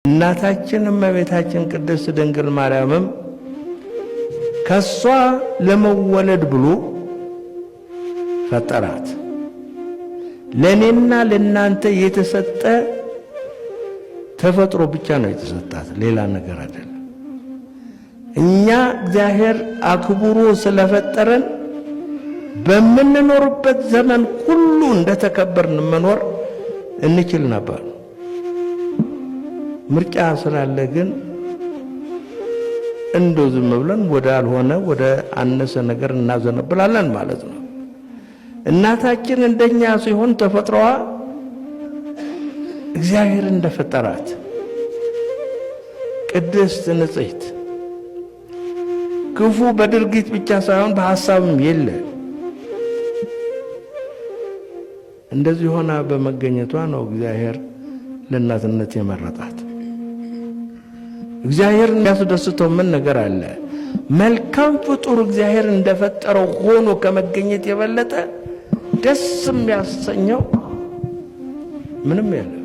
እናታችን እመቤታችን ቅድስት ድንግል ማርያምም ከሷ ለመወለድ ብሎ ፈጠራት። ለኔና ለናንተ የተሰጠ ተፈጥሮ ብቻ ነው የተሰጣት፣ ሌላ ነገር አይደለም። እኛ እግዚአብሔር አክብሮ ስለፈጠረን በመንኖርበት ዘመን ሁሉ እንደተከበርን መኖር እንችል ነበር። ምርጫ ስላለ ግን እንደው ዝም ብለን ወደ አልሆነ ወደ አነሰ ነገር እናዘነብላለን ማለት ነው። እናታችን እንደኛ ሲሆን ተፈጥሮዋ እግዚአብሔር እንደፈጠራት ቅድስት ንጽሕት፣ ክፉ በድርጊት ብቻ ሳይሆን በሐሳብም የለ እንደዚህ ሆና በመገኘቷ ነው እግዚአብሔር ለእናትነት የመረጣት። እግዚአብሔር የሚያስደስተው ምን ነገር አለ? መልካም ፍጡር እግዚአብሔር እንደፈጠረው ሆኖ ከመገኘት የበለጠ ደስ የሚያሰኘው ምንም የለም።